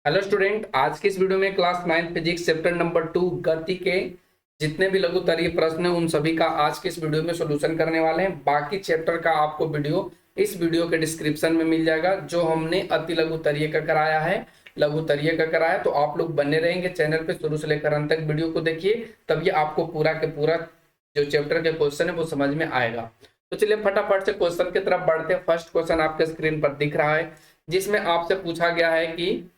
Hello student, आज की इस वीडियो में क्लास 9 फिजिक्स चैप्टर नंबर 2 गति के जितने भी लघुत्तरीय प्रश्न हैं उन सभी का आज के इस वीडियो में सॉल्यूशन करने वाले हैं। बाकी चैप्टर का आपको वीडियो इस वीडियो के डिस्क्रिप्शन में मिल जाएगा। जो हमने अति लघुत्तरीय का कराया है, लघुत्तरीय का कराया, तो आप लोग बने रहेंगे चैनल पे, शुरू से लेकर अंत तक वीडियो को देखिए, तभी आपको पूरा के पूरा जो चैप्टर के क्वेश्चन है वो समझ में आएगा। तो चलिए फटाफट से क्वेश्चन की तरफ बढ़ते हैं। फर्स्ट क्वेश्चन आपके स्क्रीन पर दिख रहा है, जिसमें आपसे पूछा गया है कि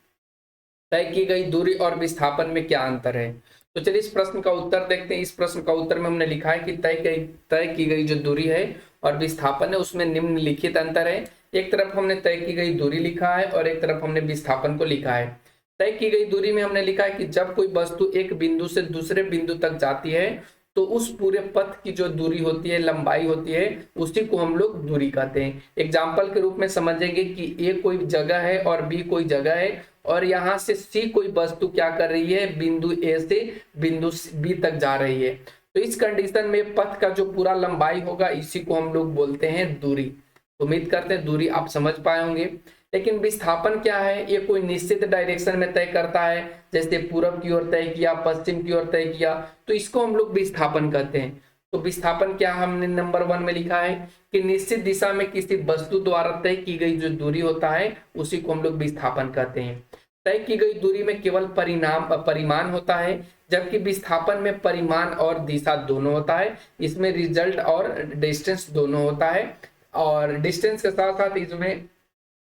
तय की गई दूरी और विस्थापन में क्या अंतर है। तो चलिए इस प्रश्न का उत्तर देखते हैं। इस प्रश्न का उत्तर में हमने लिखा है कि तय की गई जो दूरी है और विस्थापन है उसमें निम्नलिखित अंतर है। एक तरफ हमने तय की गई दूरी लिखा है और एक तरफ हमने विस्थापन को लिखा है। तय की गई दूरी में हमने लिखा है कि जब कोई वस्तु एक बिंदु से दूसरे बिंदु तक जाती है तो उस पूरे पथ की जो दूरी होती है, लंबाई होती है, उसी को हम लोग दूरी कहते हैं। एग्जाम्पल के रूप में समझेंगे कि ए कोई जगह है और बी कोई जगह है और यहाँ से सी कोई वस्तु क्या कर रही है, बिंदु ए से बिंदु बी तक जा रही है। तो इस कंडीशन में पथ का जो पूरा लंबाई होगा इसी को हम लोग बोलते हैं दूरी। उम्मीद करते हैं दूरी आप समझ पाए होंगे। लेकिन विस्थापन क्या है, ये कोई निश्चित डायरेक्शन में तय करता है, जैसे पूरब की ओर तय किया, पश्चिम की ओर तय किया, तो इसको हम लोग विस्थापन कहते हैं। तो विस्थापन क्या हमने नंबर 1 में लिखा है कि निश्चित दिशा में किसी वस्तु द्वारा तय की गई जो दूरी होता है उसी को हम लोग विस्थापन कहते हैं। तय की गई दूरी में केवल परिमाण होता है, जबकि विस्थापन में परिमाण और दिशा दोनों होता है। इसमें रिजल्ट और डिस्टेंस दोनों होता है और डिस्टेंस के साथ साथ इसमें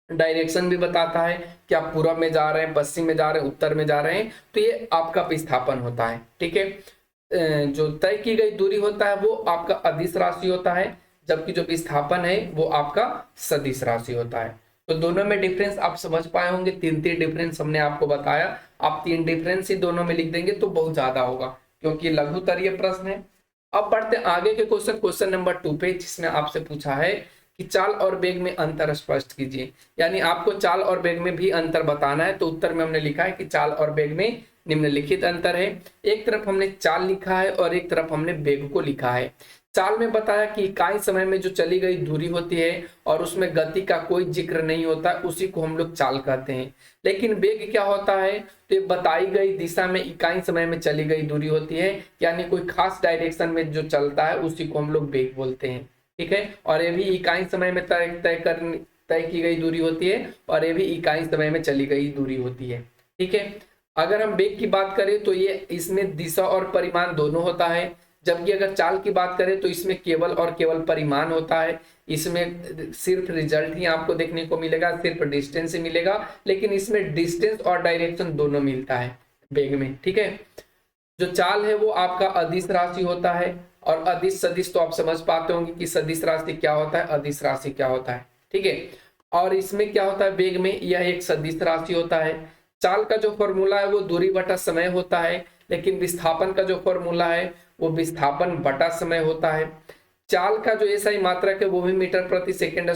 डायरेक्शन भी बताता है कि आप पूरब में जा रहे हैं, पश्चिम में जा रहे हैं, उत्तर में जा रहे हैं, तो ये आपका विस्थापन होता है। ठीक है, जो तय की गई दूरी होता है वो आपका अदिश राशि होता है, जबकि जो विस्थापन है वो आपका सदिश राशि होता है। तो दोनों में डिफरेंस आप समझ पाए होंगे। तीन तीन डिफरेंस हमने आपको बताया, आप 3 डिफरेंस ही दोनों में लिख देंगे तो बहुत ज्यादा होगा, क्योंकि लघुत्तरीय प्रश्न है। अब बढ़ते आगे के क्वेश्चन, क्वेश्चन नंबर 2 पे, जिसमें आपसे पूछा है कि चाल और वेग में अंतर स्पष्ट कीजिए। यानी आपको चाल और वेग में भी अंतर बताना है। तो उत्तर में हमने लिखा है कि चाल और वेग में निम्नलिखित अंतर है। एक तरफ हमने चाल लिखा है और एक तरफ हमने वेग को लिखा है। चाल में बताया कि इकाई समय में जो चली गई दूरी होती है और उसमें गति का कोई जिक्र नहीं होता, उसी को हम लोग चाल कहते हैं। लेकिन वेग क्या होता है, तो ये बताई गई दिशा में इकाई समय में चली गई दूरी होती है, यानी कोई खास डायरेक्शन में जो चलता है उसी को हम लोग वेग बोलते हैं। ठीक है, और ये भी इकाई समय में तय की गई दूरी होती है और ये भी इकाई समय में चली गई दूरी होती है। ठीक है, अगर हम वेग की बात करें तो ये इसमें दिशा और परिमाण दोनों होता है, जबकि अगर चाल की बात करें तो इसमें केवल और केवल परिमाण होता है। इसमें सिर्फ रिजल्ट ही आपको देखने को मिलेगा, सिर्फ डिस्टेंस ही मिलेगा, लेकिन इसमें डिस्टेंस और डायरेक्शन दोनों मिलता है वेग में। ठीक है, जो चाल है वो आपका अदिश राशि होता है और अदिश सदिश तो आप समझ पाते होंगे कि सदिश राशि क्या होता है, अदिश राशि क्या होता है। ठीक है, और इसमें क्या होता है, वेग में यह एक सदिश राशि होता है। चाल का जो फॉर्मूला है वो दूरी बटा समय होता है, लेकिन विस्थापन का जो फॉर्मूला है वो विस्थापन बटा समय होता है। चाल का जो एसआई मात्रक है वो भी मीटर प्रति सेकंड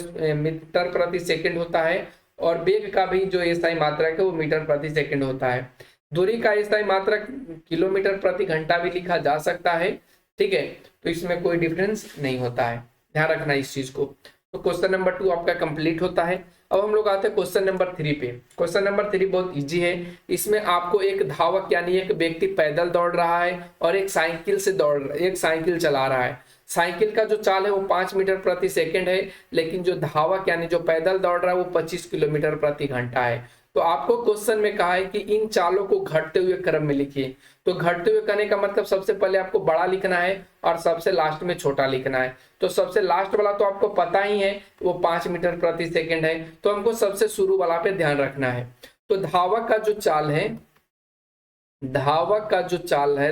होता है और वेग का भी जो एसआई मात्रक है वो मीटर प्रति सेकंड होता है। दूरी का एसआई मात्रक किलोमीटर प्रति घंटा भी लिखा जा सकता है। ठीक है, तो इसमें कोई डिफरेंस नहीं होता है, ध्यान रखना इस चीज को। तो क्वेश्चन नंबर 2 आपका कंप्लीट होता है। अब हम लोग आते हैं क्वेश्चन नंबर 3 पे। क्वेश्चन नंबर 3 बहुत इजी है। इसमें आपको एक धावक यानी एक व्यक्ति पैदल दौड़ रहा है और एक साइकिल चला रहा है। साइकिल का जो चाल है वो 5 मीटर प्रति सेकंड है, लेकिन जो धावक यानी जो पैदल दौड़ रहा है वो 25 किलोमीटर प्रति घंटा है। तो आपको क्वेश्चन में कहा है कि इन चालों को घटते हुए क्रम में लिखिए। तो घटते हुए करने का मतलब सबसे पहले आपको बड़ा लिखना है और सबसे लास्ट में छोटा लिखना है। तो सबसे लास्ट वाला तो आपको पता ही है, वो 5 मीटर प्रति सेकंड है, तो हमको सबसे शुरू वाला पे ध्यान रखना है। तो धावक का जो चाल है,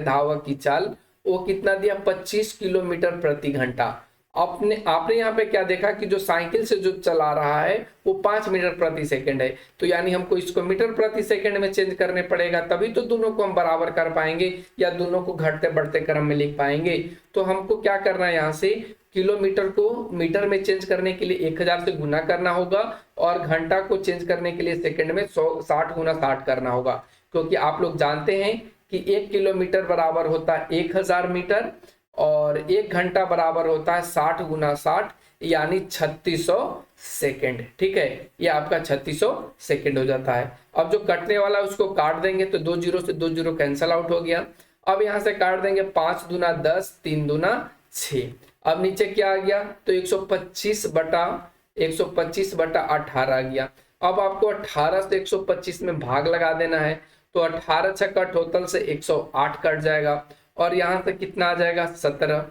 धावक की चाल वो कितना दिया, 25 किलोमीटर प्रति घंटा। आपने यहाँ पे क्या देखा कि जो साइकिल से जो चला रहा है वो 5 मीटर प्रति सेकंड है, तो यानी हमको इसको मीटर प्रति सेकंड में चेंज करने पड़ेगा, तभी तो दोनों को हम बराबर कर पाएंगे या दोनों को घटते बढ़ते क्रम में लिख पाएंगे। तो हमको क्या करना है, यहाँ से किलोमीटर को मीटर में चेंज करने के लिए 1000 से गुना करना होगा और घंटा को चेंज करने के लिए सेकंड में 60 गुना 60 करना होगा, क्योंकि आप लोग जानते हैं कि 1 किलोमीटर बराबर होता है 1000 मीटर और 1 घंटा बराबर होता है 60 गुना 60 यानी 3600 सेकेंड। ठीक है, ये आपका 3600 सेकेंड हो जाता है। अब जो कटने वाला है उसको काट देंगे तो 2 जीरो से 2 जीरो कैंसल आउट हो गया। अब यहां से काट देंगे 5 दूना 10, 3 दूना 6। अब नीचे क्या आ गया, तो 125/18 आ गया। अब आपको 18 से 125 में भाग लगा देना है, तो 18 छक्का टोटल से 108 कट जाएगा और यहां से कितना आ जाएगा 17,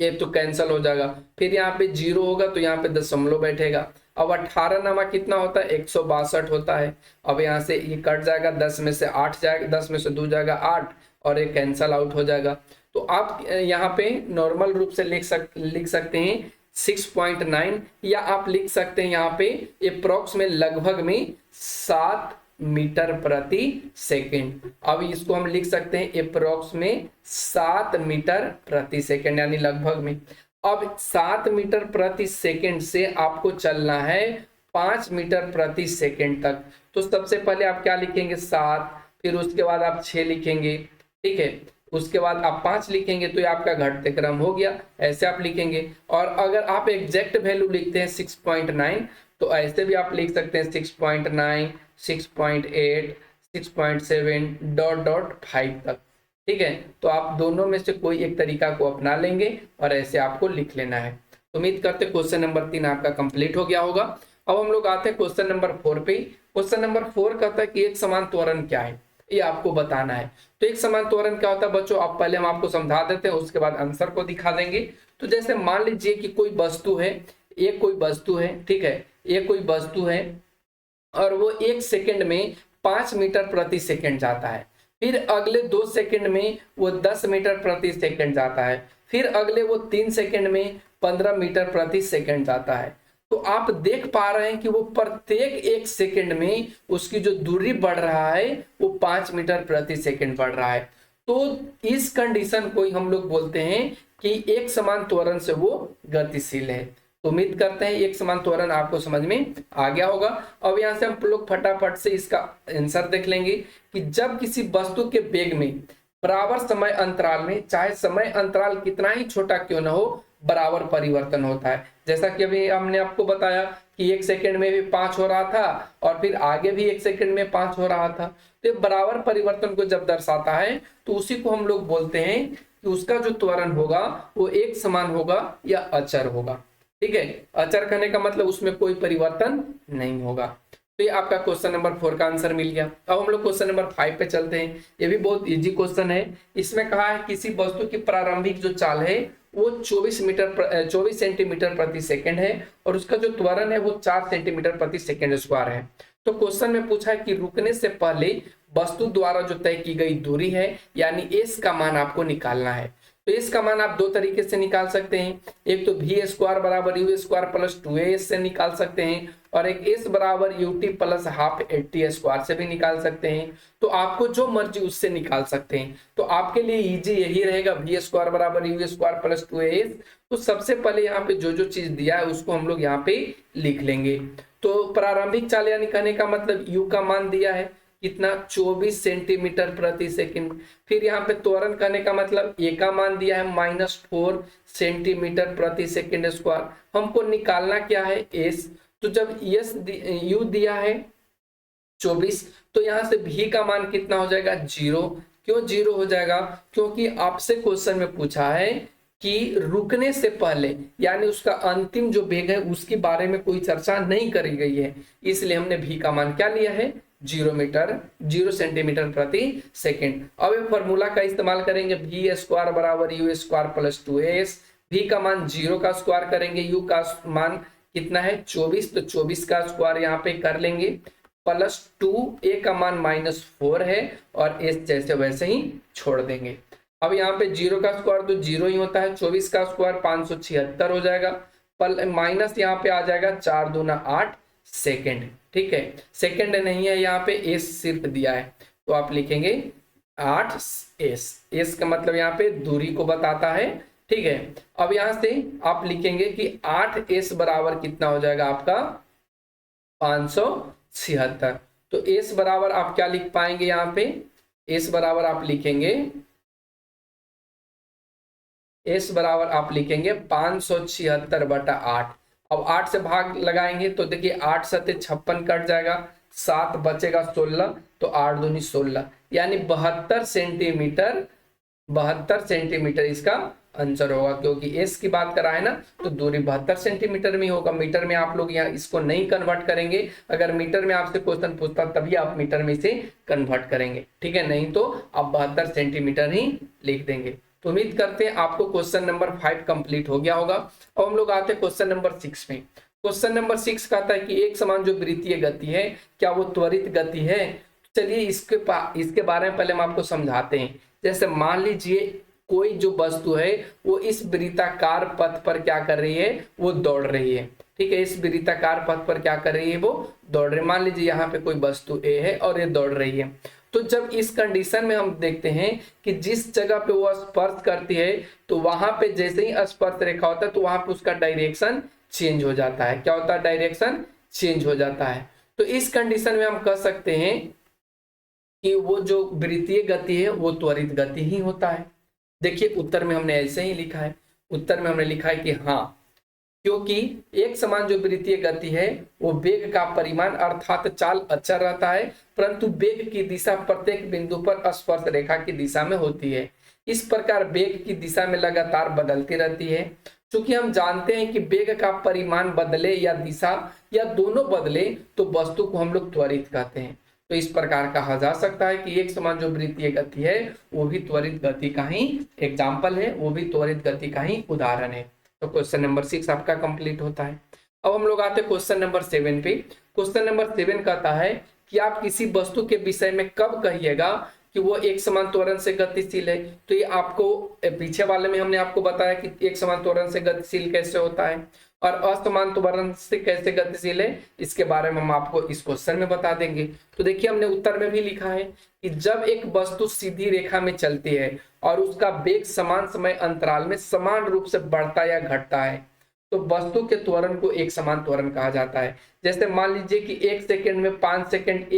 ये तो कैंसल हो जाएगा। फिर यहाँ पे जीरो होगा तो यहाँ पे दशमलव बैठेगा। अब 18 नामा कितना होता है, 162 होता है। अब यहाँ से ये कट जाएगा, 10 में से 8 जाएगा, 10 में से 2 जाएगा 8 और ये कैंसल आउट हो जाएगा। तो आप यहाँ पे नॉर्मल रूप से लिख सकते हैं 6.9, या आप लिख सकते हैं यहाँ पे अप्रोक्स में लगभग में 7 मीटर प्रति सेकेंड। अब इसको हम लिख सकते हैं अप्रोक्स में 7 मीटर प्रति सेकेंड, यानी लगभग में। अब 7 मीटर प्रति सेकेंड से आपको चलना है 5 मीटर प्रति सेकेंड तक। तो सबसे पहले आप क्या लिखेंगे 7, फिर उसके बाद आप 6 लिखेंगे, ठीक है, उसके बाद आप 5 लिखेंगे, तो ये आपका घटते क्रम हो गया, ऐसे आप लिखेंगे। और अगर आप एग्जैक्ट वैल्यू लिखते हैं 6.9, तो ऐसे भी आप लिख सकते हैं 6.9, 6.8, 6.7 .5 तक। ठीक है, तो आप दोनों में से कोई एक तरीका को अपना लेंगे और ऐसे आपको लिख लेना है। तो उम्मीद करते क्वेश्चन नंबर 3 आपका कंप्लीट हो गया होगा। अब हम लोग आते हैं क्वेश्चन नंबर 4 पे। क्वेश्चन नंबर 4 कहता है कि एक समान त्वरण क्या है, ये आपको बताना है। तो एक समान त्वरण क्या होता है बच्चों, आप पहले हम आपको समझा देते हैं, उसके बाद आंसर को दिखा देंगे। तो जैसे मान लीजिए कि कोई वस्तु है, ये कोई वस्तु है, ठीक है, ये कोई वस्तु है और वो 1 सेकंड में 5 मीटर प्रति सेकंड जाता है। फिर अगले 2 सेकंड में वो 10 मीटर प्रति सेकंड जाता है। फिर अगले वो 3 सेकंड में 15 मीटर प्रति सेकंड जाता है। तो आप देख पा रहे हैं कि वो प्रत्येक 1 सेकंड में उसकी जो दूरी बढ़ रहा है वो 5 मीटर प्रति सेकंड बढ़ रहा है। तो इस कंडीशन को हम लोग बोलते हैं कि एक समान त्वरण से वो गतिशील है। तो उम्मीद करते हैं एक समान त्वरण आपको समझ में आ गया होगा। अब यहां से हम लोग फटाफट से इसका आंसर देख लेंगे कि जब किसी वस्तु के वेग में बराबर समय अंतराल में, चाहे समय अंतराल कितना ही छोटा क्यों ना हो, बराबर परिवर्तन होता है। जैसा कि अभी हमने आपको बताया कि 1 सेकंड में भी 5 हो रहा था और फिर आगे भी 1 सेकंड में 5 हो रहा था। तो बराबर परिवर्तन को जब दर्शाता है तो उसी को हम लोग बोलते हैं कि उसका जो त्वरण होगा वो एक समान होगा या अचर होगा। ठीक है, अचर कहने का मतलब उसमें कोई परिवर्तन नहीं होगा। तो ये आपका क्वेश्चन नंबर 4 का आंसर मिल गया। अब हम लोग क्वेश्चन नंबर 5 पे चलते हैं। ये भी बहुत इजी क्वेश्चन है। इसमें कहा है किसी वस्तु की प्रारंभिक जो चाल है वो 24 सेंटीमीटर प्रति सेकंड है और उसका जो त्वरण है वो 4 सेंटीमीटर प्रति सेकंड स्क्वायर है। तो क्वेश्चन में पूछा है कि रुकने से पहले वस्तु द्वारा जो तय की गई दूरी है यानी एस का मान आपको निकालना है। तो इसका मान आप 2 तरीके से निकाल सकते हैं। एक तो वी स्क्वायर बराबर यू स्क्वायर प्लस 2as से निकाल सकते हैं और एक एस बराबर यूटी प्लस हाफ 80 स्क्वायर से भी निकाल सकते हैं। तो आपको जो मर्जी उससे निकाल सकते हैं। तो आपके लिए इजी यही रहेगा, वी स्क्वायर बराबर यू स्क्वायर प्लस 2as। तो सबसे पहले यहाँ पे जो जो चीज दिया है उसको हम लोग यहाँ पे लिख लेंगे। तो प्रारंभिक चाल यानी कहने का मतलब यू का मान दिया है कितना, 24 सेंटीमीटर प्रति सेकंड। फिर यहाँ पे त्वरण करने का मतलब ए का मान दिया है -4 सेंटीमीटर प्रति सेकंड स्क्वायर। हमको निकालना क्या है एस। तो जब एस यू दिया है 24, तो यहाँ से भी का मान कितना हो जाएगा 0। क्यों 0 हो जाएगा, क्योंकि आपसे क्वेश्चन में पूछा है कि रुकने से पहले यानी उसका अंतिम जो वेग है उसके बारे में कोई चर्चा नहीं करी गई है, इसलिए हमने भी का मान क्या लिया है 0 सेंटीमीटर प्रति सेकंड। अब ये फॉर्मूला का इस्तेमाल करेंगे, वी स्क्वायर बराबर U square plus 2as। V का मान 0 का स्क्वायर करेंगे, यू का मान कितना है 24, तो 24 का स्क्वायर यहाँ पे कर लेंगे प्लस 2, ए का मान -4 है और एस जैसे वैसे ही छोड़ देंगे। अब यहाँ पे 0 का स्क्वायर तो 0 ही होता है, 24 का स्क्वायर 576 हो जाएगा, माइनस यहाँ पे आ जाएगा 4 दूना 8 सेकेंड। ठीक है, सेकेंड नहीं है यहाँ पे, एस सिर्फ दिया है तो आप लिखेंगे 8s। एस का मतलब यहाँ पे दूरी को बताता है। ठीक है, अब यहाँ से आप लिखेंगे कि 8s बराबर कितना हो जाएगा आपका 576। तो एस बराबर आप क्या लिख पाएंगे यहाँ पे, एस बराबर आप लिखेंगे, एस बराबर आप लिखेंगे 576/8। अब 8 से भाग लगाएंगे तो देखिए 8 सते 56 कट जाएगा, 7 बचेगा 16, तो 8 दूनी 16, यानी 72 सेंटीमीटर इसका आंसर होगा, क्योंकि एस की बात करा है ना, तो दूरी 72 सेंटीमीटर में होगा। मीटर में आप लोग यहाँ इसको नहीं कन्वर्ट करेंगे, अगर मीटर में आपसे क्वेश्चन पूछता तभी आप मीटर में इसे कन्वर्ट करेंगे, ठीक है, नहीं तो आप 72 सेंटीमीटर ही लिख देंगे। तो उम्मीद करते हैं आपको क्वेश्चन नंबर 5 कंप्लीट हो गया होगा। अब हम लोग आते हैं क्वेश्चन नंबर 6 में। क्वेश्चन नंबर 6 कहता है कि एक समान जो वृत्तीय गति है क्या वो त्वरित गति है। चलिए इसके बारे में पहले हम आपको समझाते हैं। जैसे मान लीजिए कोई जो वस्तु है वो इस वृत्ताकार पथ पर क्या कर रही है, वो दौड़ रही है, ठीक है, इस वृत्ताकार पथ पर क्या कर रही है, वो दौड़ रही है। मान लीजिए यहाँ पे कोई वस्तु ए है और ये दौड़ रही है। तो जब इस कंडीशन में हम देखते हैं कि जिस जगह पे वो स्पर्श करती है तो वहां पे जैसे ही स्पर्श रेखा होता है तो वहां पे उसका डायरेक्शन चेंज हो जाता है। क्या होता है, डायरेक्शन चेंज हो जाता है। तो इस कंडीशन में हम कह सकते हैं कि वो जो वृत्तीय गति है वो त्वरित गति ही होता है। देखिए उत्तर में हमने ऐसे ही लिखा है, उत्तर में हमने लिखा है कि हाँ, क्योंकि एक समान जो वृत्तीय गति है वो वेग का परिमाण अर्थात चाल अचर रहता है, परंतु वेग की दिशा प्रत्येक बिंदु पर स्पर्श रेखा की दिशा में होती है। इस प्रकार वेग की दिशा में लगातार बदलती रहती है। क्योंकि हम जानते हैं कि वेग का परिमाण बदले या दिशा या दोनों बदले तो वस्तु को हम लोग त्वरित कहते हैं। तो इस प्रकार कहा जा सकता है कि एक समान जो वृत्तीय गति है वो भी त्वरित गति का ही एग्जाम्पल है, वो भी त्वरित गति का ही उदाहरण है। तो क्वेश्चन नंबर 6 आपका कंप्लीट होता है। अब हम लोग आते हैं क्वेश्चन नंबर 7 पे। क्वेश्चन नंबर 7 कहता है कि आप किसी वस्तु के विषय में कब कहिएगा कि वो एक समान त्वरण से गतिशील है। तो ये आपको पीछे वाले में हमने आपको बताया कि एक समान त्वरण से गतिशील कैसे होता है और असमान त्वरण से कैसे गतिशील है, इसके बारे में हम आपको इस क्वेश्चन में बता देंगे। तो देखिए हमने उत्तर में भी लिखा है कि जब एक वस्तु सीधी रेखा में चलती है और उसका वेग समान समय अंतराल में समान रूप से बढ़ता या घटता है तो वस्तु के त्वरण को एक समान त्वरण कहा जाता है। जैसे मान लीजिए कि एक सेकंड में 5 सेकंड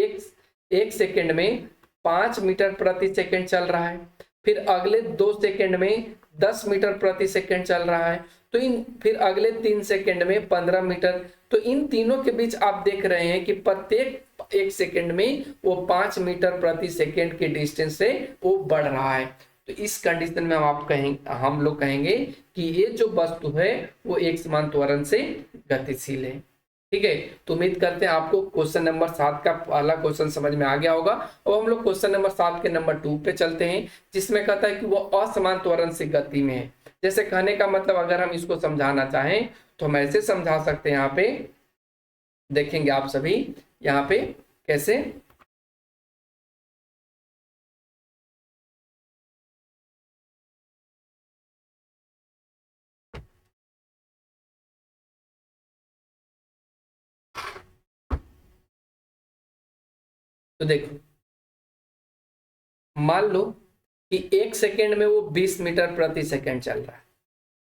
एक सेकंड में 5 मीटर प्रति सेकंड चल रहा है, फिर अगले 2 सेकंड में 10 मीटर प्रति सेकंड चल रहा है, तो फिर अगले 3 सेकंड में 15 मीटर। तो इन तीनों के बीच आप देख रहे हैं कि प्रत्येक 1 सेकंड में वो 5 मीटर प्रति सेकंड के डिस्टेंस से वो बढ़ रहा है। तो इस कंडीशन में हम लोग कहेंगे कि ये जो वस्तु है वो एक समान त्वरण से गतिशील है। ठीक है, तो उम्मीद करते हैं आपको क्वेश्चन नंबर 7 का पहला क्वेश्चन समझ में आ गया होगा। अब हम लोग क्वेश्चन नंबर 7 के नंबर 2 पे चलते हैं, जिसमें कहता है कि वो असमान त्वरण से गति में है। जैसे कहने का मतलब अगर हम इसको समझाना चाहें तो हम ऐसे समझा सकते हैं। यहाँ पे देखेंगे आप सभी, यहाँ पे कैसे, तो देखो मान लो कि 1 सेकंड में वो 20 मीटर प्रति सेकंड चल रहा है,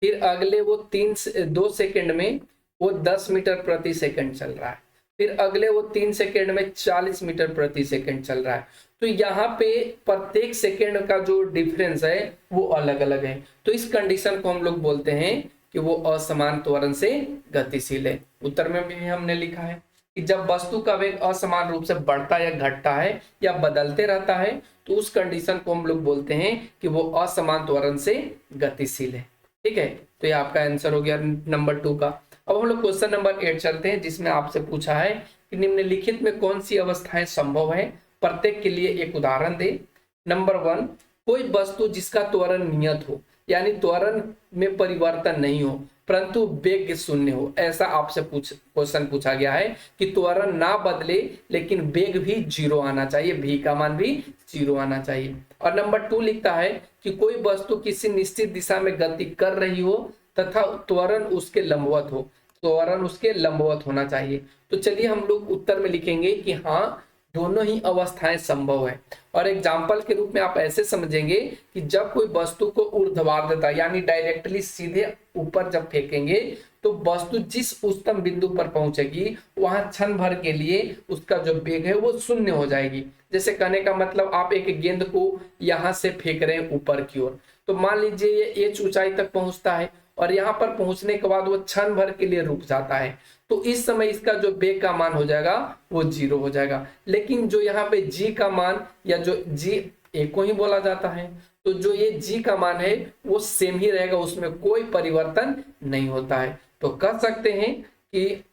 फिर अगले वो 2 सेकंड में वो 10 मीटर प्रति सेकंड चल रहा है, फिर अगले वो 3 सेकंड में 40 मीटर प्रति सेकंड चल रहा है। तो यहाँ पे प्रत्येक सेकंड का जो डिफरेंस है वो अलग अलग है। तो इस कंडीशन को हम लोग बोलते हैं कि वो असमान त्वरण से गतिशील है। उत्तर में भी हमने लिखा है कि जब वस्तु का वेग असमान रूप से बढ़ता या घटता है या बदलते रहता है तो उस कंडीशन को हम लोग बोलते हैं कि वो असमान त्वरण से गतिशील है। ठीक है, तो ये आपका आंसर हो गया नंबर 2 का। अब हम लोग क्वेश्चन नंबर 8 चलते हैं, जिसमें आपसे पूछा है कि निम्नलिखित में कौन सी अवस्थाएं संभव है, प्रत्येक के लिए एक उदाहरण दे। नंबर 1, कोई वस्तु जिसका त्वरण नियत हो, यानी त्वरण में परिवर्तन नहीं हो परंतु वेग शून्य हो। ऐसा आपसे क्वेश्चन पूछा गया है कि त्वरण ना बदले लेकिन वेग भी 0 आना चाहिए, v का मान भी 0 आना चाहिए। और नंबर 2 लिखता है कि कोई वस्तु किसी निश्चित दिशा में गति कर रही हो तथा त्वरण उसके लंबवत हो, त्वरण उसके लंबवत होना चाहिए। तो चलिए हम लोग उत्तर में लिखेंगे कि हाँ, दोनों ही अवस्थाएं संभव है। और एग्जाम्पल के रूप में आप ऐसे समझेंगे कि जब कोई वस्तु को ऊर्ध्वाधरता यानी डायरेक्टली सीधे ऊपर जब फेंकेंगे तो वस्तु जिस उच्चतम बिंदु पर पहुंचेगी वहां क्षण भर के लिए उसका जो वेग है वो शून्य हो जाएगी। जैसे कहने का मतलब आप एक गेंद को यहां से फेंक रहे हैं ऊपर की ओर, तो मान लीजिए ये h ऊंचाई तक पहुंचता है और यहाँ पर पहुंचने के बाद वो क्षण भर के लिए रुक जाता है, तो इस समय इसका जो वेग का मान हो जाएगा वो 0 हो जाएगा। लेकिन जो यहाँ पे g का मान, या जो g एक को ही बोला जाता है, तो जो ये g का मान है वो सेम ही रहेगा, उसमें कोई परिवर्तन नहीं होता है। तो कह सकते हैं कि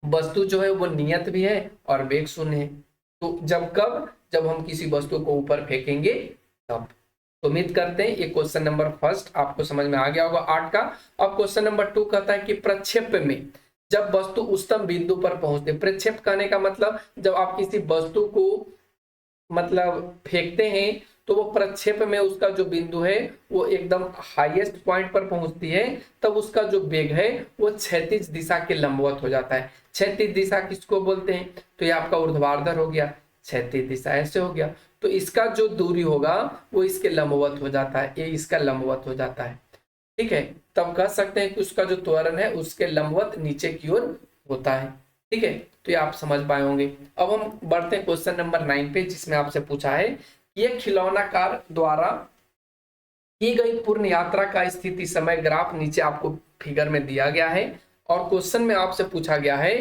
वस्तु जो है वो नियत भी है और वेग शून्य है। तो जब हम किसी वस्तु को ऊपर फेंकेंगे तब। तो उम्मीद करते हैं ये क्वेश्चन नंबर फर्स्ट आपको समझ में आ गया होगा 8 का। अब क्वेश्चन नंबर 2 कहता है कि प्रक्षेप में जब वस्तु उच्चतम बिंदु पर पहुंचते, प्रक्षेप कहने का मतलब जब आप किसी वस्तु को मतलब फेंकते हैं तो वो प्रक्षेप में उसका जो बिंदु है वो एकदम हाईएस्ट पॉइंट पर पहुंचती है, तब उसका जो वेग है वो क्षैतिज दिशा के लंबवत हो जाता है। क्षैतिज दिशा किसको बोलते हैं? तो ये आपका ऊर्ध्वाधर हो गया, क्षैतिज दिशा ऐसे हो गया, तो इसका जो दूरी होगा वो इसके लंबवत हो जाता है, ये इसका लंबवत हो जाता है। ठीक है, तब कह सकते हैं कि उसका जो त्वरण है उसके लंबवत नीचे की ओर होता है। ठीक है, तो ये आप समझ पाए होंगे। अब हम बढ़ते हैं क्वेश्चन नंबर 9 पे, जिसमें आपसे पूछा है ये खिलौनाकार द्वारा की गई पूर्ण यात्रा का स्थिति समय ग्राफ नीचे आपको फिगर में दिया गया है। और क्वेश्चन में आपसे पूछा गया है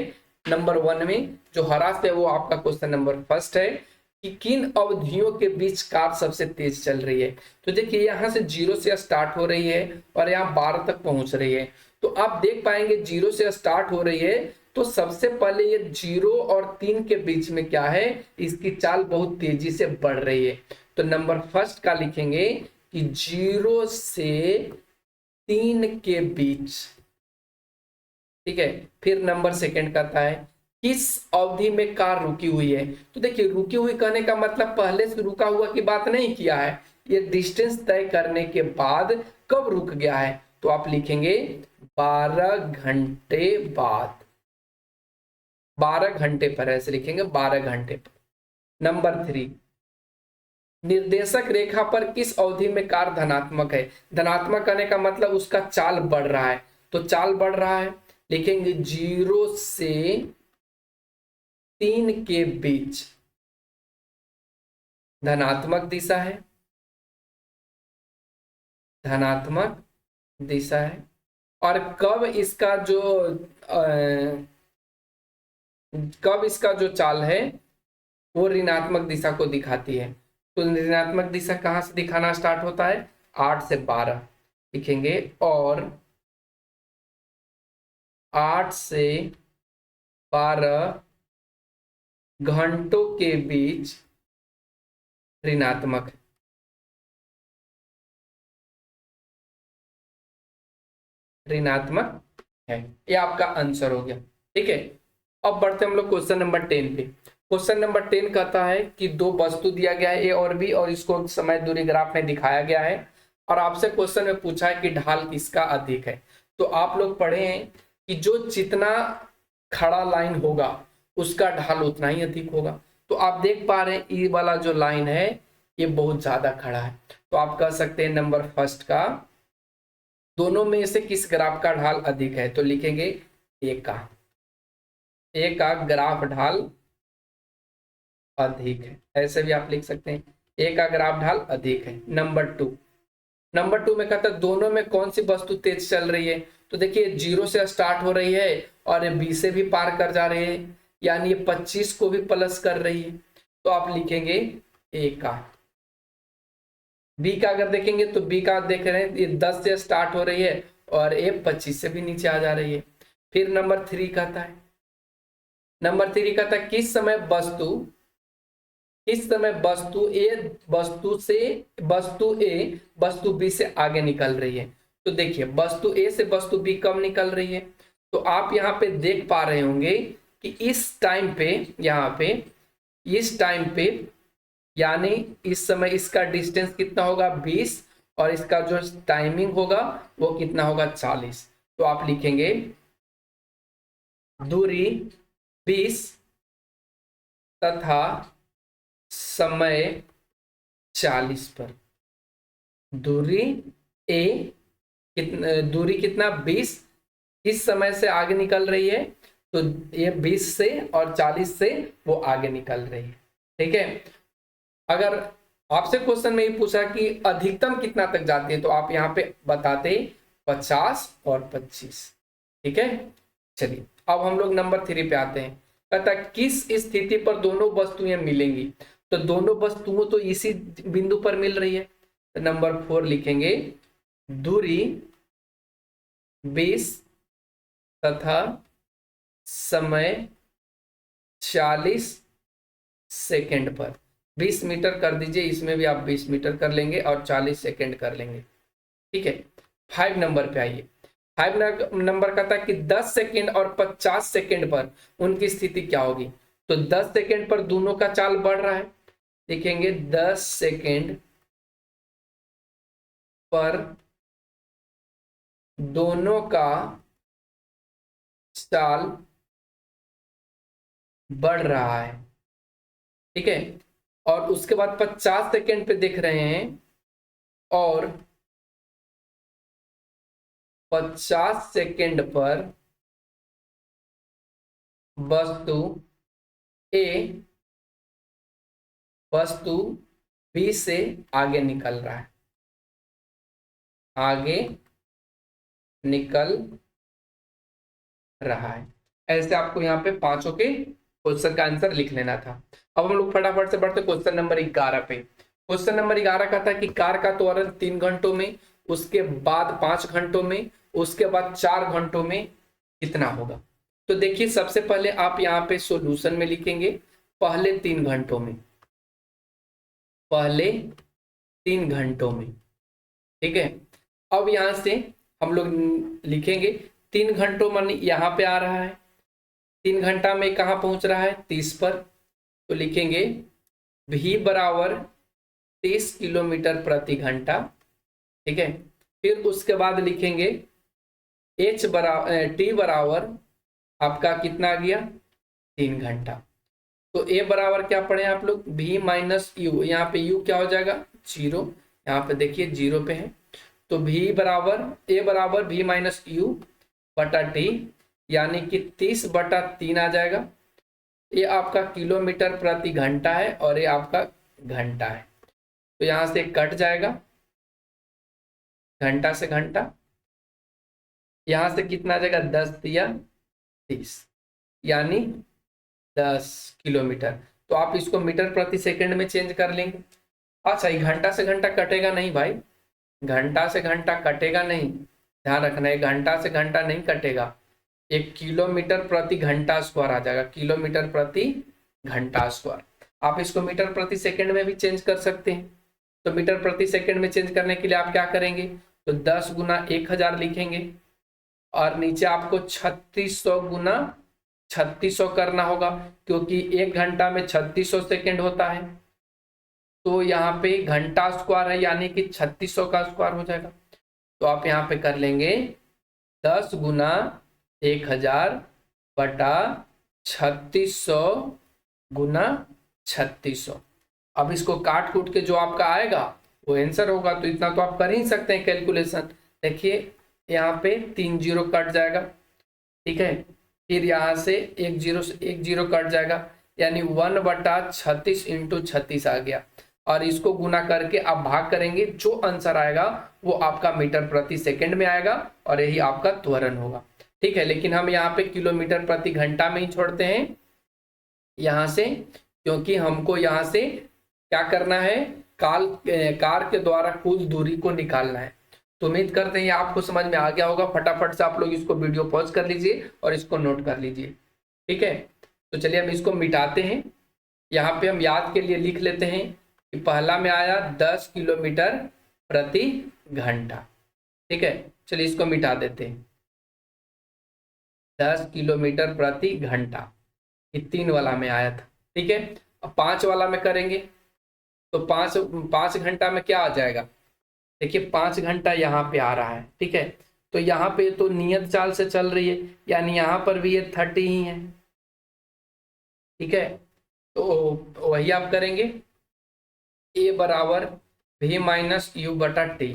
नंबर 1 में, जो हरा से वो आपका क्वेश्चन नंबर फर्स्ट है कि किन अवधियों के बीच कार सबसे तेज चल रही है। तो देखिए यहाँ से 0 से स्टार्ट हो रही है और यहाँ 12 तक पहुंच रही है। तो आप देख पाएंगे 0 से स्टार्ट हो रही है, तो सबसे पहले ये 0 और 3 के बीच में क्या है, इसकी चाल बहुत तेजी से बढ़ रही है। तो नंबर फर्स्ट का लिखेंगे कि 0 से 3 के बीच। ठीक है, फिर नंबर सेकंड कहता है किस अवधि में कार रुकी हुई है। तो देखिए रुकी हुई कहने का मतलब पहले से रुका हुआ की बात नहीं किया है, ये डिस्टेंस तय करने के बाद कब रुक गया है। तो आप लिखेंगे 12 घंटे बाद, 12 घंटे पर, ऐसे लिखेंगे 12 घंटे पर। नंबर 3, निर्देशक रेखा पर किस अवधि में कार धनात्मक है। धनात्मक करने का मतलब उसका चाल बढ़ रहा है, तो चाल बढ़ रहा है, लिखेंगे 0 से 3 के बीच धनात्मक दिशा है, धनात्मक दिशा है। और कब इसका जो चाल है वो ऋणात्मक दिशा को दिखाती है। तो ऋणात्मक दिशा कहां से दिखाना स्टार्ट होता है, 8 से 12 लिखेंगे, और 8 से 12 घंटों के बीच ऋणात्मक है। ये आपका आंसर हो गया। ठीक है, अब बढ़ते हम लोग क्वेश्चन नंबर 10 पे। क्वेश्चन नंबर 10 कहता है कि दो वस्तु दिया गया है ए और बी, और इसको समय दूरी ग्राफ में दिखाया गया है, और आपसे क्वेश्चन में पूछा है कि ढाल किसका अधिक है। तो आप लोग पढ़े हैं कि जो जितना खड़ा लाइन होगा उसका ढाल उतना ही अधिक होगा। तो आप देख पा रहे हैं ये वाला जो लाइन है ये बहुत ज्यादा खड़ा है, तो आप कह सकते हैं नंबर फर्स्ट का दोनों में से किस ग्राफ का ढाल अधिक है। तो लिखेंगे ए का ग्राफ ढाल अधिक है, ऐसे भी आप लिख सकते हैं, ए का ग्राफ ढाल अधिक है। नंबर 2 में कहता है दोनों में कौन सी वस्तु तेज चल रही है। तो देखिए 0 से स्टार्ट हो रही है और ये बी से भी पार कर जा रही है, यानी ये 25 को भी प्लस कर रही है। तो आप लिखेंगे ए का। बी का अगर देखेंगे तो बी का देख रहे हैं ये 10 से स्टार्ट हो रही है और ये 25 से भी नीचे आ जा रही है। फिर नंबर 3 कहता है, किस समय वस्तु बी से आगे निकल रही है। तो देखिए वस्तु ए से वस्तु बी कब निकल रही है। तो आप यहाँ पे देख पा रहे होंगे कि इस टाइम पे यानी इस समय इसका डिस्टेंस कितना होगा 20, और इसका जो टाइमिंग होगा वो कितना होगा 40। तो आप लिखेंगे दूरी 20 तथा समय 40 पर। दूरी कितना 20, इस समय से आगे निकल रही है, तो ये 20 से और 40 से वो आगे निकल रही है। ठीक है, अगर आपसे क्वेश्चन में ये पूछा कि अधिकतम कितना तक जाती है, तो आप यहाँ पे बताते 50 और 25। ठीक है, चलिए अब हम लोग नंबर 3 पे आते हैं। कहता है किस स्थिति पर दोनों वस्तुएं मिलेंगी। तो दोनों वस्तुओं तो इसी बिंदु पर मिल रही है, तो नंबर 4 लिखेंगे, दूरी 20 तथा समय 40 सेकंड पर। 20 मीटर कर दीजिए, इसमें भी आप 20 मीटर कर लेंगे और 40 सेकंड कर लेंगे। ठीक है, 5 नंबर पे आइए। 5 नंबर कहता है कि 10 सेकंड और 50 सेकंड पर उनकी स्थिति क्या होगी। तो 10 सेकंड पर दोनों का चाल बढ़ रहा है, देखेंगे 10 सेकंड पर दोनों का चाल बढ़ रहा है। ठीक है, और उसके बाद 50 सेकंड पे देख रहे हैं और 50 सेकंड पर वस्तु ए वस्तु बी से आगे निकल रहा है, आगे निकल रहा है। ऐसे आपको यहाँ पे पांचों के क्वेश्चन का आंसर लिख लेना था। अब हम लोग फटाफट से बढ़ते क्वेश्चन नंबर 11 पे। क्वेश्चन नंबर 11 कहता है कि कार का त्वरण 3 घंटों में, उसके बाद 5 घंटों में, उसके बाद 4 घंटों में कितना होगा। तो देखिए सबसे पहले आप यहाँ पे सॉल्यूशन में लिखेंगे पहले 3 घंटों में, पहले 3 घंटों में। ठीक है, अब यहां से हम लोग लिखेंगे 3 घंटों में यहाँ पे आ रहा है, 3 घंटा में कहाँ पहुंच रहा है 30 पर। तो लिखेंगे v बराबर 30 किलोमीटर प्रति घंटा। ठीक है, फिर उसके बाद लिखेंगे h बराबर t बराबर आपका कितना आ गया 3 घंटा। तो a बराबर क्या पढ़े आप लोग v माइनस यू, यहाँ पे u क्या हो जाएगा 0, यहाँ पे देखिए 0 पे है। तो v बराबर a बराबर v माइनस यू बटा t, यानी कि 30/3 आ जाएगा। ये आपका किलोमीटर प्रति घंटा है और ये आपका घंटा है। तो यहां से कट जाएगा घंटा से घंटा, यहां से कितना आ जाएगा 10 या 30, यानी 10 किलोमीटर। तो आप इसको मीटर प्रति सेकंड में चेंज कर लेंगे। अच्छा, ये घंटा से घंटा कटेगा नहीं भाई, घंटा से घंटा कटेगा नहीं, ध्यान रखना है, घंटा से घंटा नहीं कटेगा, एक किलोमीटर प्रति घंटा स्क्वायर आ जाएगा, किलोमीटर प्रति घंटा स्क्वायर। आप इसको मीटर प्रति सेकंड में भी चेंज कर सकते हैं। तो मीटर प्रति सेकंड में चेंज करने के लिए आप क्या करेंगे, तो 10 गुना 1000 लिखेंगे और नीचे आपको 3600 गुना 3600 करना होगा, क्योंकि 1 घंटा में 3600 सेकंड होता है। तो यहाँ पे घंटा स्क्वायर है, यानी कि 3600 का स्क्वायर हो जाएगा। तो आप यहाँ पे कर लेंगे 10 गुना 1000 बटा 3600 गुना 3600। अब इसको काट कूट के जो आपका आएगा वो आंसर होगा। तो इतना तो आप कर ही सकते हैं कैलकुलेशन। देखिए यहाँ पे 3 जीरो कट जाएगा, ठीक है, फिर यहाँ से 1 जीरो से 1 जीरो कट जाएगा, यानी 1/36 इंटू 36 आ गया। और इसको गुना करके आप भाग करेंगे, जो आंसर आएगा वो आपका मीटर प्रति सेकंड में आएगा और यही आपका त्वरण होगा। ठीक है, लेकिन हम यहाँ पे किलोमीटर प्रति घंटा में ही छोड़ते हैं यहाँ से, क्योंकि हमको यहाँ से क्या करना है, कार के द्वारा कुल दूरी को निकालना है। तो उम्मीद करते हैं ये आपको समझ में आ गया होगा। फटाफट से आप लोग इसको वीडियो पॉज कर लीजिए और इसको नोट कर लीजिए। ठीक है, तो चलिए हम इसको मिटाते हैं। यहाँ पे हम याद के लिए लिख लेते हैं कि पहला में आया 10 किलोमीटर प्रति घंटा। ठीक है, चलिए इसको मिटा देते हैं। 10 किलोमीटर प्रति घंटा ये 3 वाला में आया था। ठीक है, अब 5 वाला में करेंगे तो 5 घंटा में क्या आ जाएगा, देखिए 5 घंटा यहाँ पे आ रहा है। ठीक है, तो यहाँ पे तो नियत चाल से चल रही है, यानी यहाँ पर भी ये 30 ही है। ठीक है, तो वही आप करेंगे, ए बराबर v माइनस यू बटा टी।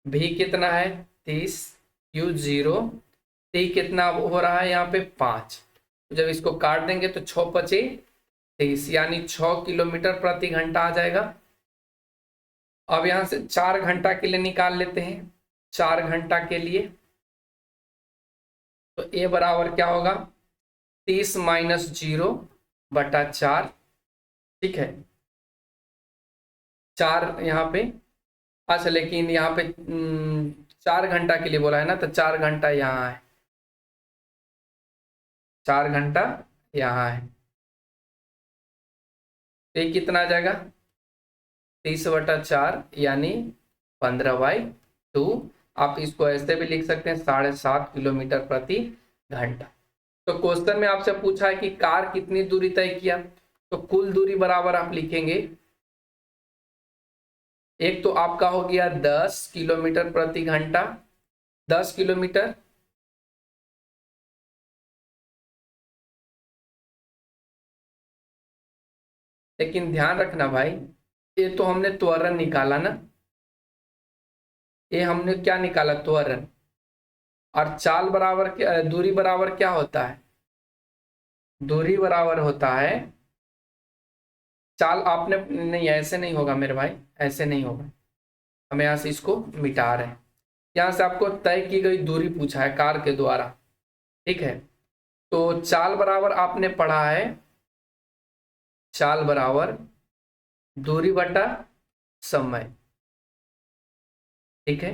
v कितना है 30, u 0, t कितना हो रहा है यहाँ पे 5। जब इसको काट देंगे तो 6 पचे 30, यानी 6 किलोमीटर प्रति घंटा आ जाएगा। अब यहाँ से 4 घंटा के लिए निकाल लेते हैं। 4 घंटा के लिए, तो ए बराबर क्या होगा 30 माइनस 0/4। ठीक है, 4 यहाँ पे, अच्छा लेकिन यहाँ पे 4 घंटा के लिए बोला है ना, तो 4 घंटा यहाँ है, 4 घंटा यहाँ है, तो ये कितना आ जाएगा 30/4 यानी 15/2। आप इसको ऐसे भी लिख सकते हैं 7.5 किलोमीटर प्रति घंटा। तो क्वेश्चन में आपसे पूछा है कि कार कितनी दूरी तय किया, तो कुल दूरी बराबर आप लिखेंगे, एक तो आपका हो गया 10 किलोमीटर प्रति घंटा, 10 किलोमीटर, लेकिन ध्यान रखना भाई, ये तो हमने त्वरण निकाला ना, ये हमने क्या निकाला त्वरण, और चाल बराबर दूरी बराबर क्या होता है, दूरी बराबर होता है चाल। आपने नहीं, ऐसे नहीं होगा मेरे भाई, ऐसे नहीं होगा, हम यहाँ से इसको मिटा रहे हैं, यहाँ से आपको तय की गई दूरी पूछा है कार के द्वारा। ठीक है, तो चाल बराबर आपने पढ़ा है, चाल बराबर दूरी बटा समय। ठीक है,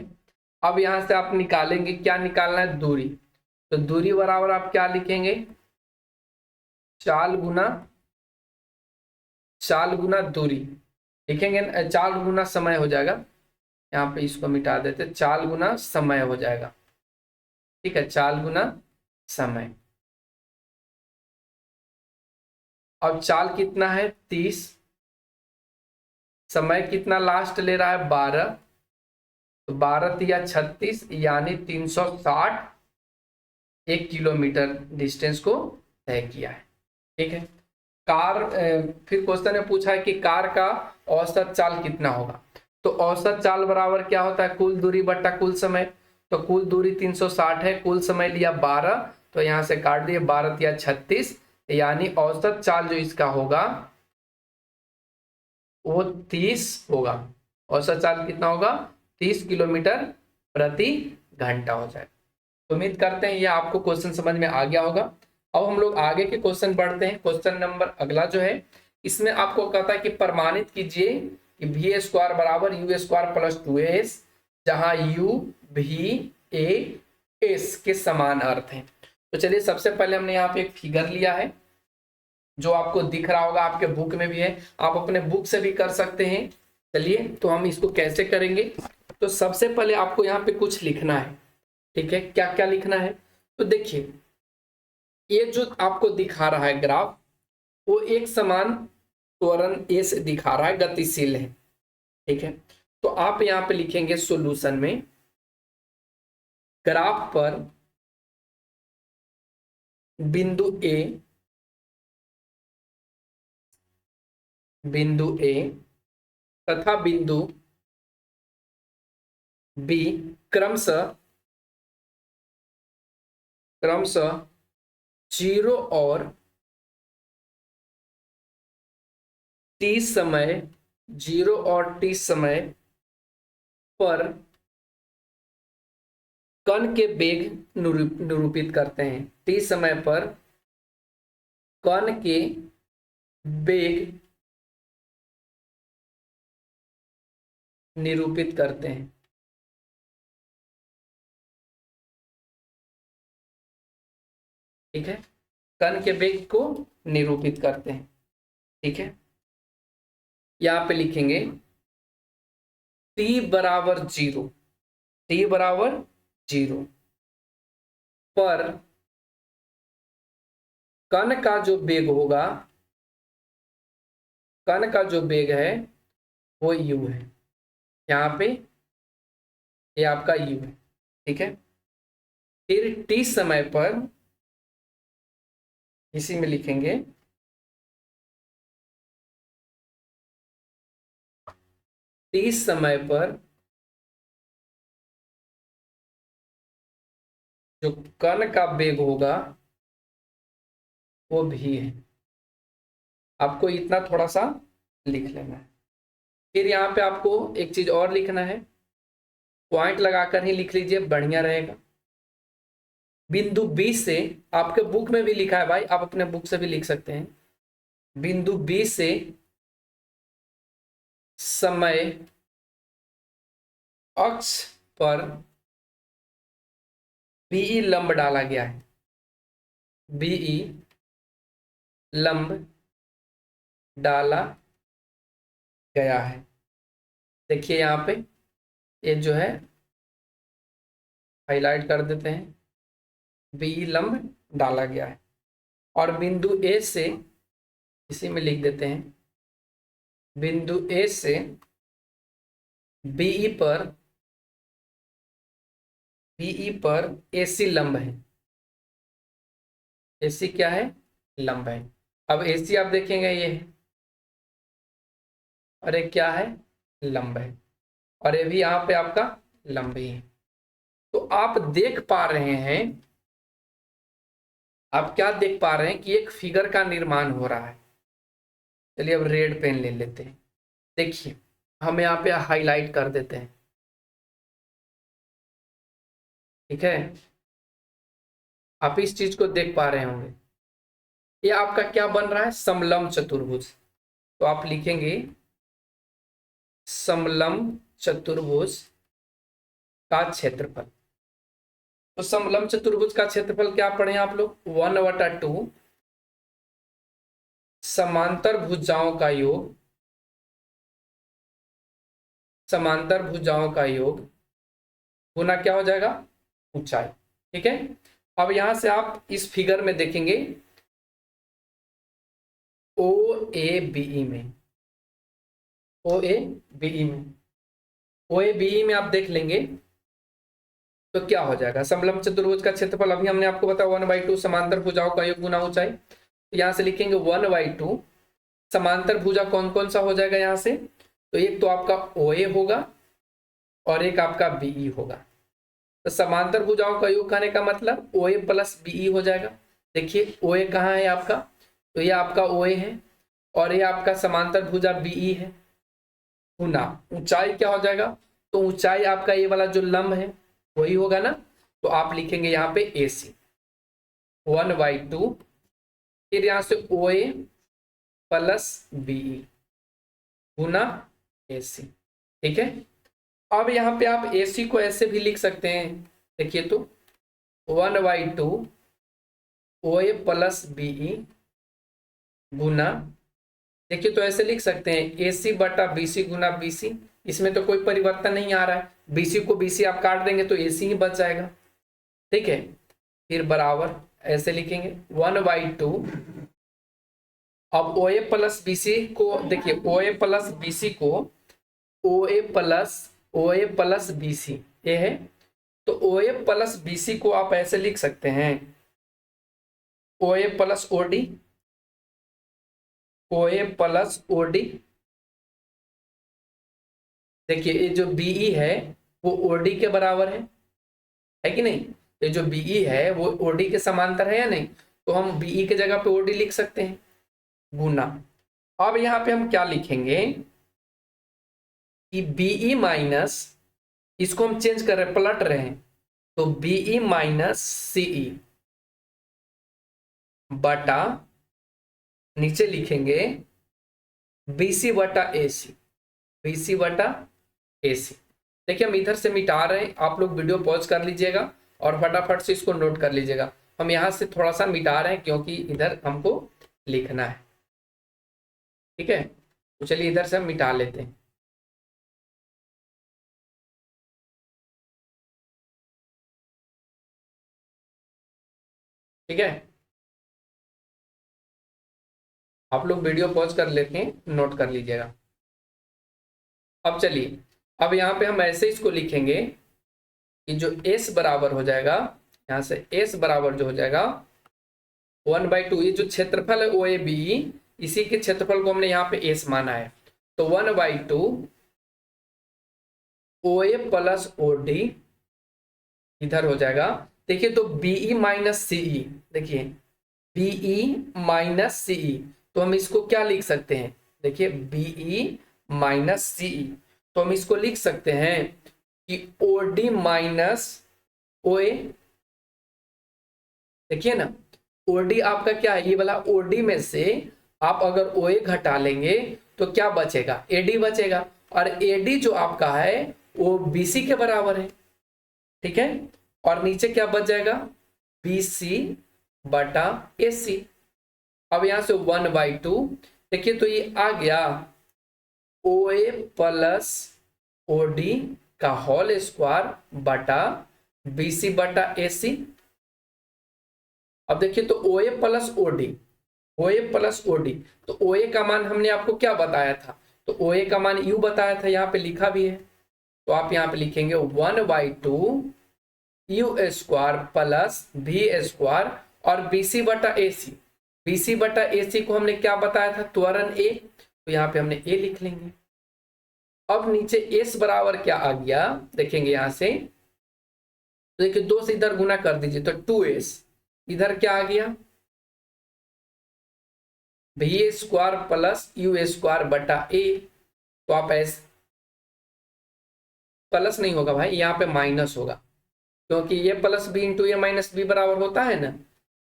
अब यहां से आप निकालेंगे, क्या निकालना है दूरी, तो दूरी बराबर आप क्या लिखेंगे, चाल गुना दूरी लिखेंगे, चाल गुना समय हो जाएगा, यहाँ पे इसको मिटा देते, चाल गुना समय हो जाएगा। ठीक है, चाल गुना समय, अब चाल कितना है 30, समय कितना लास्ट ले रहा है 12, तो 12 या 36 यानी 360 1 किलोमीटर डिस्टेंस को तय किया है। ठीक है, कार फिर क्वेश्चन में पूछा है कि कार का औसत चाल कितना होगा, तो औसत चाल बराबर क्या होता है कुल दूरी बट्टा कुल समय, तो कुल दूरी 360 है, कुल समय लिया 12, तो यहां से काट दिए 12 या 36, यानी औसत चाल जो इसका होगा वो 30 होगा, औसत चाल कितना होगा 30 किलोमीटर प्रति घंटा हो जाए। उम्मीद करते हैं ये आपको क्वेश्चन समझ में आ गया होगा। अब हम लोग आगे के क्वेश्चन बढ़ते हैं। क्वेश्चन नंबर अगला जो है, इसमें आपको कहता है कि प्रमाणित कीजिए कि वी स्क्वायर बराबर यू स्क्वायर प्लस 2s, जहां u v a s के समान अर्थ है। तो चलिए सबसे पहले हमने यहाँ पे एक फिगर लिया है जो आपको दिख रहा होगा, आपके बुक में भी है, आप अपने बुक से भी कर सकते हैं। चलिए तो हम इसको कैसे करेंगे, तो सबसे पहले आपको यहाँ पे कुछ लिखना है। ठीक है, क्या क्या लिखना है, तो देखिए ये जो आपको दिखा रहा है ग्राफ, वो एक समान त्वरण ए से दिखा रहा है, गतिशील है। ठीक है, तो आप यहाँ पे लिखेंगे सॉल्यूशन में, ग्राफ पर बिंदु ए तथा बिंदु बी क्रमशः 0 और t समय, 0 और t समय पर कण के वेग निरूपित करते हैं, t समय पर कण के वेग निरूपित करते हैं। ठीक है, कण के वेग को निरूपित करते हैं। ठीक है, यहां पे लिखेंगे t बराबर 0, t बराबर 0 पर कण का जो वेग होगा, कण का जो वेग है वो u है, यहाँ पे ये आपका u है। ठीक है, फिर t समय पर इसी में लिखेंगे t समय पर जो कण का वेग होगा वो भी है। आपको इतना थोड़ा सा लिख लेना है। फिर यहाँ पे आपको एक चीज और लिखना है, पॉइंट लगाकर ही लिख लीजिए, बढ़िया रहेगा। बिंदु बी से, आपके बुक में भी लिखा है भाई, आप अपने बुक से भी लिख सकते हैं। बिंदु बी से समय अक्ष पर बीई लंब डाला गया है। बीई लंब डाला गया है। देखिए यहाँ पे ये जो है हाईलाइट कर देते हैं, बीई लंब डाला गया है। और बिंदु ए से, इसी में लिख देते हैं, बिंदु ए से बीई पर एसी लंब है। एसी क्या है? लंब है। अब एसी आप देखेंगे ये है, और ये क्या है? लंब है। और ये भी यहाँ पे आपका लंब ही है। तो आप देख पा रहे हैं, आप क्या देख पा रहे हैं कि एक फिगर का निर्माण हो रहा है। चलिए अब रेड पेन ले लेते हैं। देखिए हम यहाँ पे हाईलाइट कर देते हैं, ठीक है। आप इस चीज को देख पा रहे होंगे, ये आपका क्या बन रहा है? समलंब चतुर्भुज। तो आप लिखेंगे समलंब चतुर्भुज का क्षेत्रफल। तो समलंब चतुर्भुज का क्षेत्रफल क्या पढ़े आप लोग? 1/2 समांतर भुजाओं का योग, समांतर भुजाओं का योग गुना क्या हो जाएगा? ऊंचाई। ठीक है। अब यहां से आप इस फिगर में देखेंगे ओ ए बीई में, ओ ए बीई में, ओ ए बीई में आप देख लेंगे तो क्या हो जाएगा? समलंब चतुर्भुज का क्षेत्रफल अभी हमने आपको बताया 1/2 समांतर भुजाओं का योग गुना ऊंचाई। तो यहां से लिखेंगे 1/2 समांतर भुजा कौन कौन सा हो जाएगा यहां से? तो एक तो आपका ओ ए होगा और एक आपका बीई होगा। तो समांतर भुजाओं का योग कहने का मतलब ओ ए प्लस बीई हो जाएगा। देखिए ओ ए कहाँ है आपका? तो ये आपका ओ ए है और ये आपका समांतर भुजा बीई है, गुना ऊंचाई क्या हो जाएगा? तो ऊंचाई आपका ये वाला जो लंब है वही होगा ना। तो आप लिखेंगे यहाँ पे ए सी 1/2, फिर यहां से ओ ए प्लस बीई गुना ए सी। ठीक है। अब यहाँ पे आप ए सी को ऐसे भी लिख सकते हैं। देखिए तो 1/2 ओ ए प्लस बीई गुना, देखिए तो ऐसे लिख सकते हैं ए सी बटा बी सी गुना बी सी। इसमें तो कोई परिवर्तन नहीं आ रहा है, बीसी को बीसी आप काट देंगे तो एसी ही बच जाएगा। ठीक है। फिर बराबर ऐसे लिखेंगे 1/2, अब ओ ए प्लस बीसी को देखिए, ओ ए प्लस बीसी को ओ ए प्लस बीसी ये है, तो ओ ए प्लस बीसी को आप ऐसे लिख सकते हैं ओ ए प्लस ओडी, ओ ए प्लस ओडी। देखिए ये जो बीई है वो ओडी के बराबर है कि नहीं? ये जो बीई है वो ओडी के समांतर है या नहीं? तो हम बीई के जगह पे ओडी लिख सकते हैं, गुना। अब यहाँ पे हम क्या लिखेंगे कि बीई माइनस, इसको हम चेंज कर रहे, पलट रहे हैं, तो बीई माइनस सीई बटा, नीचे लिखेंगे बीसी बटा एसी, बीसी बटा एसी। देखिए हम इधर से मिटा रहे हैं, आप लोग वीडियो पॉज कर लीजिएगा और फटाफट से इसको नोट कर लीजिएगा। हम यहाँ से थोड़ा सा मिटा रहे हैं क्योंकि इधर हमको लिखना है। ठीक है। तो चलिए इधर से हम मिटा लेते हैं। ठीक है। आप लोग वीडियो पॉज कर लेते हैं, नोट कर लीजिएगा। अब चलिए, अब यहाँ पे हम ऐसे इसको लिखेंगे कि जो s बराबर हो जाएगा, यहाँ से s बराबर जो हो जाएगा 1/2, ये जो क्षेत्रफल है ओ ए बी, इसी के क्षेत्रफल को हमने यहाँ पे s माना है, तो 1/2 ओ ए प्लस ओ डी इधर हो जाएगा। देखिए तो बीई माइनस सीई, देखिए बीई माइनस सीई, तो हम इसको क्या लिख सकते हैं? देखिए बीई माइनस सीई, तो हम इसको लिख सकते हैं कि ओडी माइनस ओए, देखिए ना ओडी आपका क्या है, ये वाला ओडी में से आप अगर ओए घटा लेंगे तो क्या बचेगा, एडी बचेगा, और एडी जो आपका है वो बीसी के बराबर है, ठीक है। और नीचे क्या बच जाएगा, बीसी बटा एसी। अब यहां से 1/2, देखिए तो ये आ गया ओए प्लस ओडी का होल स्क्वायर बटा बीसी बटा एसी। अब देखिए तो ओए प्लस ओडी, ओए प्लस ओडी, तो ओए का मान हमने आपको क्या बताया था, तो ओए का मान यू बताया था, यहाँ पे लिखा भी है, तो आप यहाँ पे लिखेंगे 1/2 यू स्क्वायर प्लस भी स्क्वायर और बीसी बटा एसी। बीसी बटा एसी को हमने क्या बताया था, त्वरण ए, तो यहाँ पे हमने ए लिख लेंगे। अब नीचे एस बराबर क्या आ गया, देखेंगे यहां से, तो देखिए 2 से इधर गुना कर दीजिए तो 2s, इधर क्या आ गया भी स्क्वायर प्लस यू स्क्वायर बटा ए, तो आप ऐसे प्लस नहीं होगा भाई, यहाँ पे माइनस होगा, क्योंकि ये प्लस बी इंटू ए माइनस बी बराबर होता है ना,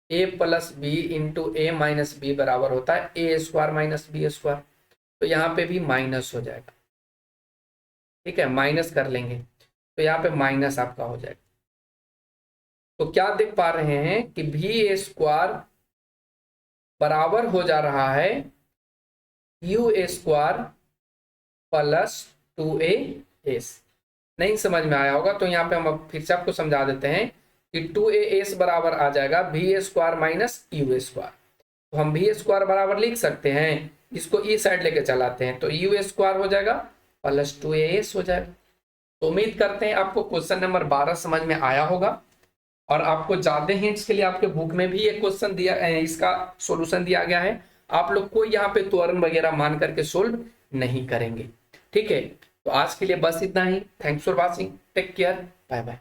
ए प्लस बी इंटू ए माइनस बी बराबर होता है ए स्क्वायर माइनस बी स्क्वायर, तो यहाँ पे भी माइनस हो जाएगा, ठीक है, माइनस कर लेंगे तो यहाँ पे माइनस आपका हो जाएगा। तो क्या देख पा रहे हैं कि भी स्क्वायर बराबर हो जा रहा है यू स्क्वायर प्लस 2as। नहीं समझ में आया होगा तो यहाँ पे हम अब फिर से आपको समझा देते हैं कि 2as बराबर आ जाएगा भी स्क्वायर माइनस यू स्क्वायर, तो हम भी स्क्वायर बराबर लिख सकते हैं, इसको ई साइड लेके चलाते हैं तो यू स्क्वायर हो जाएगा प्लस 2as हो जाएगा। तो उम्मीद करते हैं आपको क्वेश्चन नंबर 12 समझ में आया होगा, और आपको ज्यादा हिंट्स के लिए आपके बुक में भी एक क्वेश्चन दिया, इसका सॉल्यूशन दिया गया है, आप लोग को यहाँ पे त्वरण वगैरह मान करके सोल्व नहीं करेंगे, ठीक है। तो आज के लिए बस इतना ही, thanks for watching, take care, bye bye.